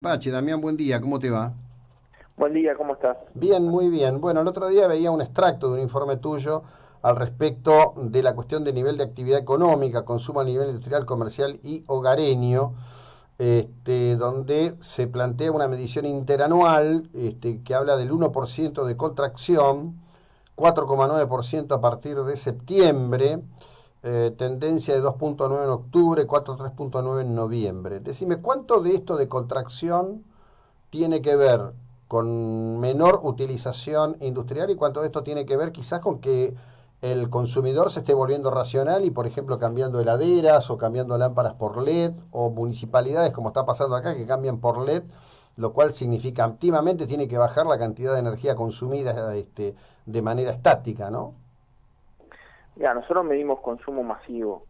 Pache, Damián, buen día, ¿cómo te va? Buen día, ¿cómo estás? Bien, muy bien. Bueno, el otro día veía un extracto de un informe tuyo al respecto de la cuestión de nivel de actividad económica, consumo a nivel industrial, comercial y hogareño, donde se plantea una medición interanual que habla del 1% de contracción, 4,9% a partir de septiembre, tendencia de 2,9 en octubre, 4,3,9 en noviembre. Decime, ¿cuánto de esto de contracción tiene que ver con menor utilización industrial y cuánto de esto tiene que ver quizás con que el consumidor se esté volviendo racional y, por ejemplo, cambiando heladeras o cambiando lámparas por LED o municipalidades, como está pasando acá, que cambian por LED, lo cual significa activamente tiene que bajar la cantidad de energía consumida de manera estática, ¿no? Mira, nosotros medimos consumo masivo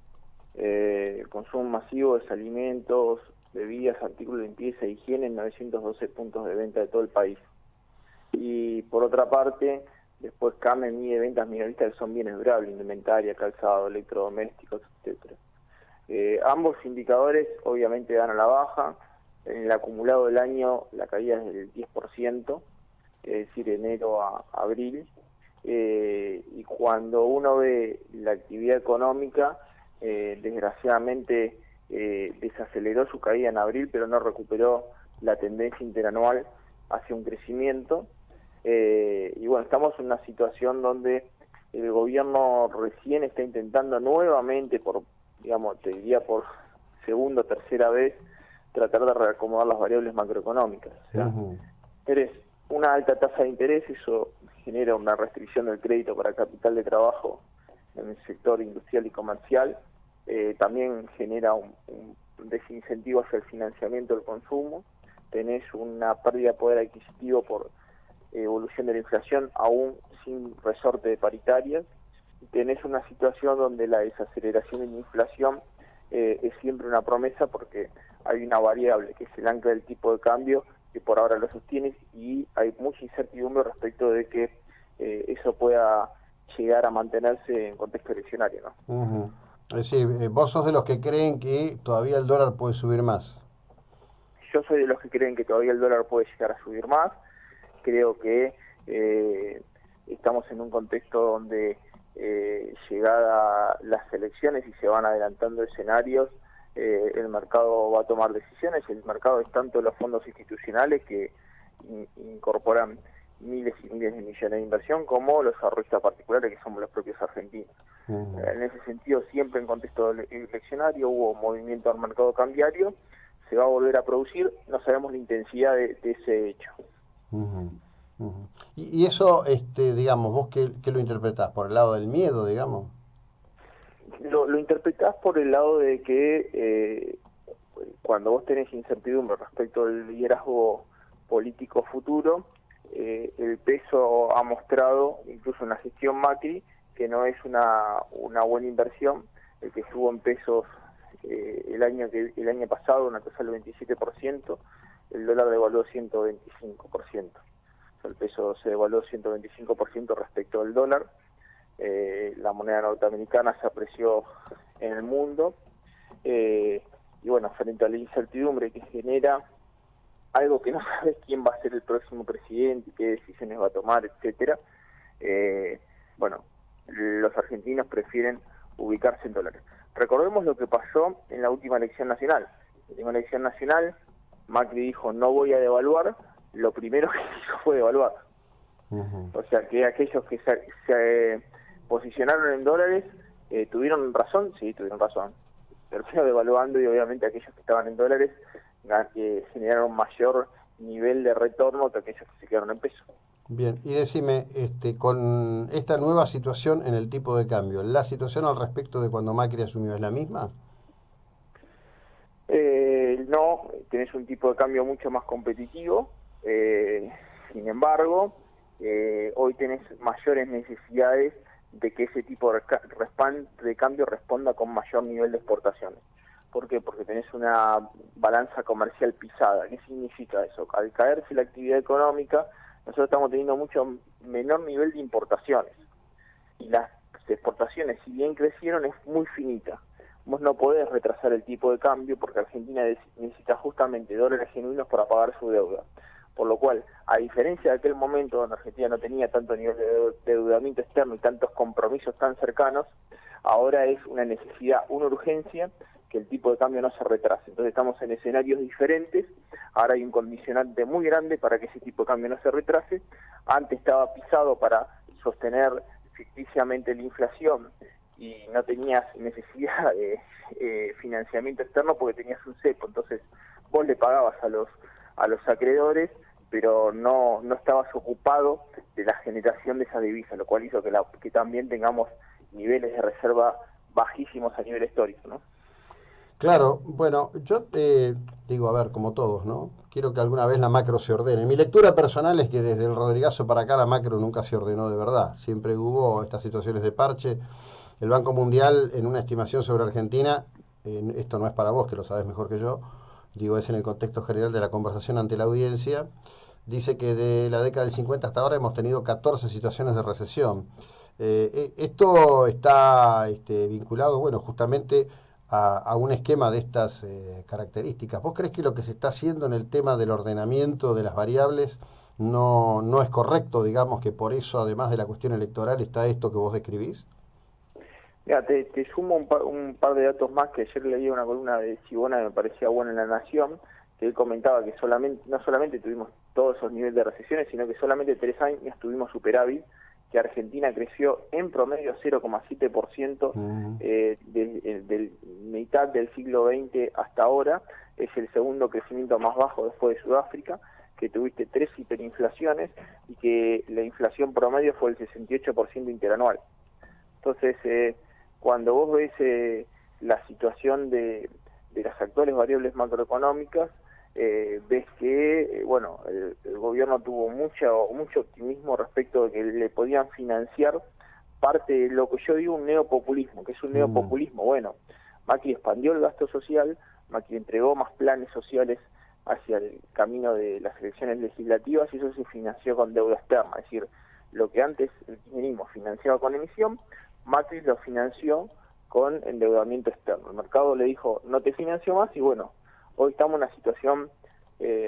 de alimentos, bebidas, artículos de limpieza e higiene en 912 puntos de venta de todo el país. Y por otra parte, después CAME mide ventas minoristas que son bienes durables, indumentaria, calzado, electrodomésticos, etcétera. Ambos indicadores obviamente dan a la baja. En el acumulado del año la caída es del 10%, es decir, enero a abril. Y cuando uno ve la actividad económica, desgraciadamente desaceleró su caída en abril, pero no recuperó la tendencia interanual hacia un crecimiento. Y bueno, estamos en una situación donde el gobierno recién está intentando nuevamente, digamos, te diría por segunda o tercera vez, tratar de reacomodar las variables macroeconómicas. O sea, Ujú. tenés una alta tasa de interés, eso genera una restricción del crédito para capital de trabajo en el sector industrial y comercial. También genera un desincentivo hacia el financiamiento del consumo. Tenés una pérdida de poder adquisitivo por evolución de la inflación, aún sin resorte de paritarias. Tenés una situación donde la desaceleración de la inflación es siempre una promesa, porque hay una variable que es el ancla del tipo de cambio, que por ahora lo sostiene, y hay mucha incertidumbre respecto de que eso pueda llegar a mantenerse en contexto eleccionario, ¿no? Ujú. Es decir, vos sos de los que creen que todavía el dólar puede subir más. Yo soy de los que creen que todavía el dólar puede llegar a subir más. Creo que estamos en un contexto donde llegada las elecciones y se van adelantando escenarios, el mercado va a tomar decisiones. El mercado es tanto los fondos institucionales que incorporan miles y miles de millones de inversión, como los ahorristas particulares, que somos los propios argentinos. Ujú. En ese sentido, siempre en contexto eleccionario hubo movimiento al mercado cambiario, se va a volver a producir, no sabemos la intensidad de ese hecho. Ujú, ujú. Y eso, digamos, vos qué lo interpretás, por el lado del miedo, digamos. Lo interpretás por el lado de que cuando vos tenés incertidumbre respecto del liderazgo político futuro, el peso ha mostrado, incluso en la gestión Macri, que no es una buena inversión. El que estuvo en pesos el año pasado, una tasa del 27%, el dólar devaluó 125%. O sea, el peso se devaluó 125% respecto al dólar. La moneda norteamericana se apreció en el mundo. Y bueno, frente a la incertidumbre que genera algo que no sabes quién va a ser el próximo presidente, qué decisiones va a tomar, etcétera, eh, bueno, los argentinos prefieren ubicarse en dólares. Recordemos lo que pasó en la última elección nacional. En la última elección nacional, Macri dijo: no voy a devaluar. Lo primero que hizo fue devaluar. Ujú. O sea que aquellos que se posicionaron en dólares tuvieron razón. Sí, tuvieron razón. Terminó devaluando, y obviamente aquellos que estaban en dólares generaron mayor nivel de retorno que aquellos que se quedaron en pesos. Bien, y decime, con esta nueva situación en el tipo de cambio, ¿la situación al respecto de cuando Macri asumió es la misma? No, tenés un tipo de cambio mucho más competitivo. Sin embargo, hoy tenés mayores necesidades de que ese tipo de cambio responda con mayor nivel de exportaciones. ¿Por qué? Porque tenés una balanza comercial pisada. ¿Qué significa eso? Al caerse la actividad económica, nosotros estamos teniendo mucho menor nivel de importaciones, y las exportaciones, si bien crecieron, es muy finita. vos no podés retrasar el tipo de cambio porque Argentina necesita justamente dólares genuinos para pagar su deuda. Por lo cual, a diferencia de aquel momento donde Argentina no tenía tanto nivel de endeudamiento externo y tantos compromisos tan cercanos, ahora es una necesidad, una urgencia que el tipo de cambio no se retrase. Entonces estamos en escenarios diferentes, ahora hay un condicionante muy grande para que ese tipo de cambio no se retrase. Antes estaba pisado para sostener ficticiamente la inflación y no tenías necesidad de financiamiento externo porque tenías un cepo, entonces vos le pagabas a los acreedores, pero no estabas ocupado de la generación de esa divisa, lo cual hizo que también tengamos niveles de reserva bajísimos a nivel histórico, ¿no? Claro, bueno, yo te digo, a ver, como todos, ¿no? Quiero que alguna vez la macro se ordene. Mi lectura personal es que desde el Rodrigazo para acá la macro nunca se ordenó de verdad. Siempre hubo estas situaciones de parche. El Banco Mundial, en una estimación sobre Argentina, esto no es para vos, que lo sabes mejor que yo, digo, es en el contexto general de la conversación ante la audiencia, dice que de la década del 50 hasta ahora hemos tenido 14 situaciones de recesión. Esto está vinculado, bueno, justamente a un esquema de estas características. ¿Vos crees que lo que se está haciendo en el tema del ordenamiento de las variables no es correcto, digamos, que por eso, además de la cuestión electoral, está esto que vos describís? Mira, te sumo un par de datos más que ayer leí una columna de Sibona que me parecía buena en La Nación, que él comentaba que no solamente tuvimos todos esos niveles de recesiones, sino que solamente 3 años tuvimos superávit, que Argentina creció en promedio 0,7% de mitad del siglo XX hasta ahora. Es el segundo crecimiento más bajo después de Sudáfrica, que tuviste 3 hiperinflaciones y que la inflación promedio fue el 68% interanual. Entonces, cuando vos ves la situación de las actuales variables macroeconómicas, ves que bueno, el gobierno tuvo mucho optimismo respecto de que le podían financiar parte de lo que yo digo un neopopulismo. ¿Que es un neopopulismo? Bueno, Macri expandió el gasto social, Macri entregó más planes sociales hacia el camino de las elecciones legislativas y eso se financió con deuda externa. Es decir, lo que antes el kirchnerismo financiaba con emisión, Macri lo financió con endeudamiento externo. El mercado le dijo, no te financio más, y bueno, hoy estamos en una situación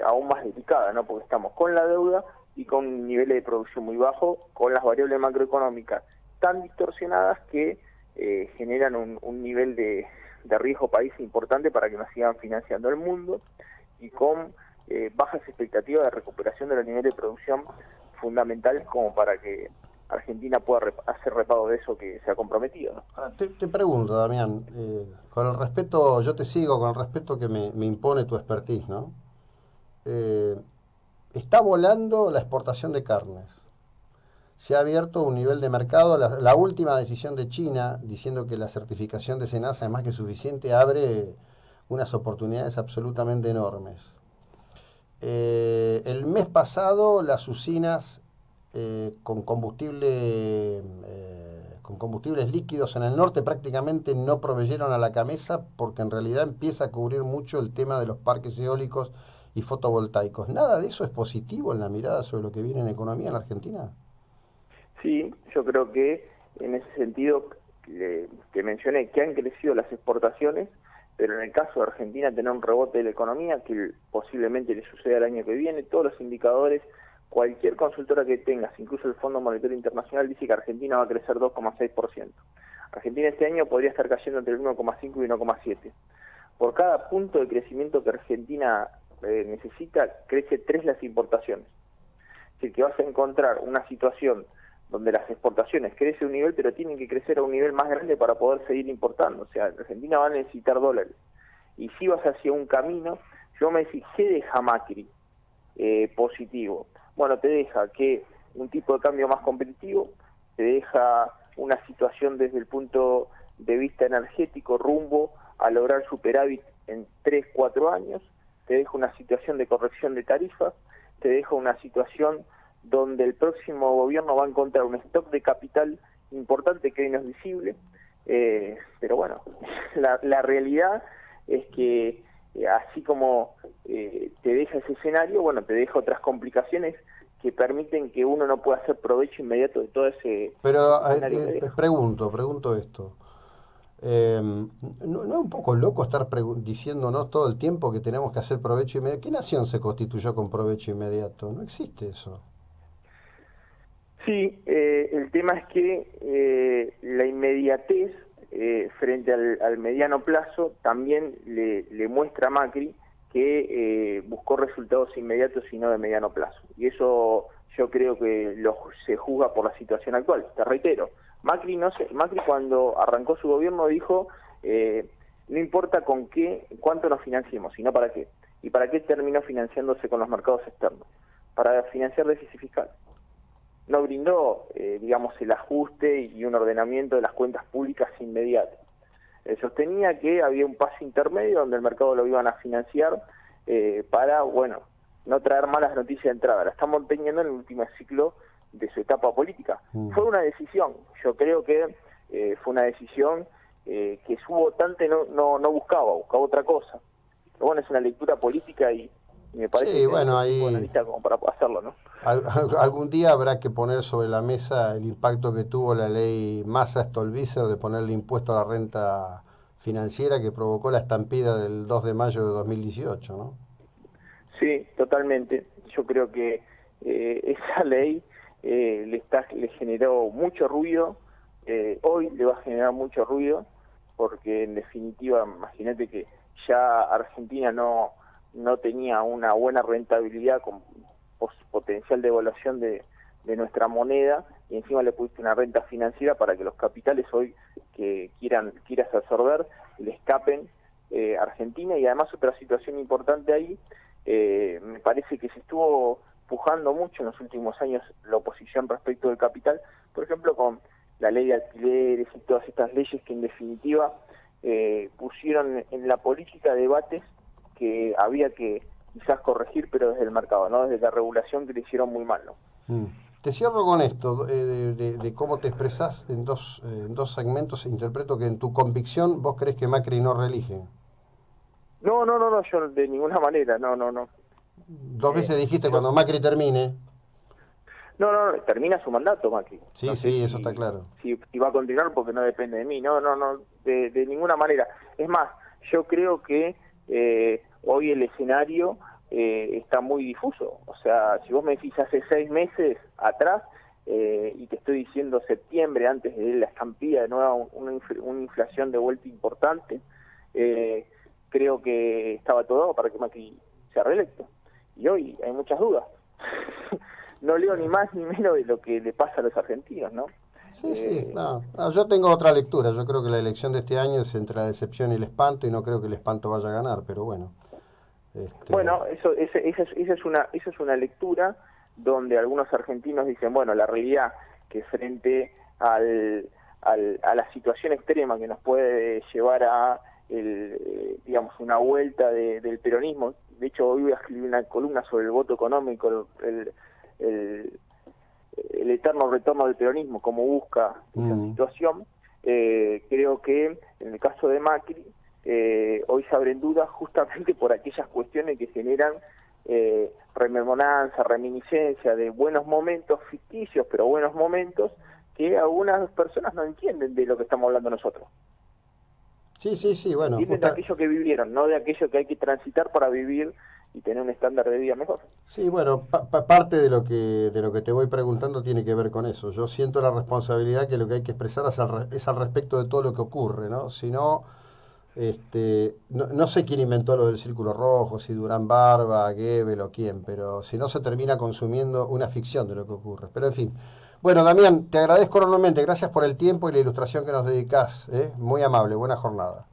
aún más delicada, ¿no? Porque estamos con la deuda y con niveles de producción muy bajos, con las variables macroeconómicas tan distorsionadas que generan un nivel de riesgo país importante para que nos sigan financiando el mundo, y con bajas expectativas de recuperación de los niveles de producción fundamentales como para que Argentina pueda hacer repago de eso que se ha comprometido, ¿no? Ahora te pregunto, Damián, con el respeto, yo te sigo con el respeto que me impone tu expertise, ¿no? Está volando la exportación de carnes. Se ha abierto un nivel de mercado. La última decisión de China, diciendo que la certificación de SENASA es más que suficiente, abre unas oportunidades absolutamente enormes. El mes pasado las usinas con combustibles líquidos en el norte prácticamente no proveyeron a la camisa porque en realidad empieza a cubrir mucho el tema de los parques eólicos y fotovoltaicos. ¿Nada de eso es positivo en la mirada sobre lo que viene en economía en la Argentina? Sí, yo creo que en ese sentido que mencioné que han crecido las exportaciones, pero en el caso de Argentina tener un rebote de la economía que posiblemente le suceda el año que viene. Todos los indicadores, cualquier consultora que tengas, incluso el Fondo Monetario Internacional, dice que Argentina va a crecer 2,6%. Argentina este año podría estar cayendo entre el 1,5 y 1,7. Por cada punto de crecimiento que Argentina necesita, crece 3 las importaciones. Es decir, que vas a encontrar una situación donde las exportaciones crecen a un nivel, pero tienen que crecer a un nivel más grande para poder seguir importando. O sea, Argentina va a necesitar dólares. Y si vas hacia un camino, yo me decía, ¿qué deja Macri positivo? Bueno, te deja que un tipo de cambio más competitivo, te deja una situación desde el punto de vista energético rumbo a lograr superávit en 3, 4 años, te deja una situación de corrección de tarifas, te deja una situación donde el próximo gobierno va a encontrar un stock de capital importante que hoy no es visible, pero bueno, la realidad es que así como te deja ese escenario, bueno, te deja otras complicaciones que permiten que uno no pueda hacer provecho inmediato de todo ese Pero escenario. pregunto esto. ¿No es un poco loco estar diciéndonos todo el tiempo que tenemos que hacer provecho inmediato? ¿Qué nación se constituyó con provecho inmediato? No existe eso. Sí, el tema es que la inmediatez frente al mediano plazo también le muestra a Macri que buscó resultados inmediatos y no de mediano plazo. Y eso yo creo que se juzga por la situación actual. Te reitero, Macri cuando arrancó su gobierno dijo, no importa con cuánto nos financiemos, sino para qué. ¿Y para qué terminó financiándose con los mercados externos? Para financiar déficit fiscal. No brindó, digamos, el ajuste y un ordenamiento de las cuentas públicas inmediato. Sostenía que había un paso intermedio donde el mercado lo iban a financiar para, bueno, no traer malas noticias de entrada. La estamos teniendo en el último ciclo de su etapa política. Fue una decisión, yo creo que fue una decisión que su votante no buscaba otra cosa. Pero bueno, es una lectura política y me parece Sí, que bueno, hay tipo de ahí analista como para hacerlo, ¿no? algún día habrá que poner sobre la mesa el impacto que tuvo la ley Massa-Stolbizer de ponerle impuesto a la renta financiera que provocó la estampida del 2 de mayo de 2018, ¿no? Sí, totalmente. Yo creo que esa ley le generó mucho ruido, hoy le va a generar mucho ruido, porque en definitiva, imagínate que ya Argentina no tenía una buena rentabilidad con potencial de evaluación de nuestra moneda, y encima le pusiste una renta financiera para que los capitales hoy que quieras absorber le escapen a Argentina. Y además otra situación importante ahí, me parece que se estuvo pujando mucho en los últimos años la oposición respecto del capital, por ejemplo con la ley de alquileres y todas estas leyes que en definitiva pusieron en la política debates que había que quizás corregir, pero desde el mercado, no desde la regulación, que le hicieron muy mal, ¿no? Te cierro con esto, de cómo te expresás en dos segmentos. Interpreto que en tu convicción vos crees que Macri no reelige. No, yo de ninguna manera, no. Dos veces dijiste Yo cuando Macri termine. No, termina su mandato, Macri. Sí, No sé sí, eso está claro. si va a continuar porque no depende de mí. No, de ninguna manera. Es más, yo creo que hoy el escenario está muy difuso. O sea, si vos me decís hace 6 meses atrás, y te estoy diciendo septiembre, antes de la estampida de nuevo, una inflación de vuelta importante, creo que estaba todo dado para que Macri sea reelecto. Y hoy hay muchas dudas. No leo ni más ni menos de lo que le pasa a los argentinos, ¿no? Sí, no, yo tengo otra lectura. Yo creo que la elección de este año es entre la decepción y el espanto, y no creo que el espanto vaya a ganar, pero bueno. Bueno, esa es una lectura donde algunos argentinos dicen, bueno, la realidad que frente a la situación extrema que nos puede llevar a digamos, una vuelta del peronismo. De hecho, hoy voy a escribir una columna sobre el voto económico, el eterno retorno del peronismo, cómo busca esa situación. Creo que en el caso de Macri, hoy se abren dudas justamente por aquellas cuestiones que generan rememoranza, reminiscencia de buenos momentos ficticios, pero buenos momentos que algunas personas no entienden de lo que estamos hablando nosotros. Sí, bueno. Entienden de aquello que vivieron, no de aquello que hay que transitar para vivir y tener un estándar de vida mejor. Sí, bueno, parte de lo que te voy preguntando tiene que ver con eso. Yo siento la responsabilidad que lo que hay que expresar es al respecto de todo lo que ocurre, ¿no? Si no, no sé quién inventó lo del círculo rojo, si Durán Barba, Goebbels o quién, pero si no se termina consumiendo una ficción de lo que ocurre. Pero en fin. Bueno, Damián, te agradezco enormemente. Gracias por el tiempo y la ilustración que nos dedicás, ¿eh? Muy amable, buena jornada.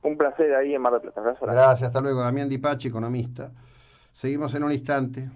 Un placer ahí en Mar del Plata. Gracias, hasta luego. Damián Di Pachi, economista. Seguimos en un instante.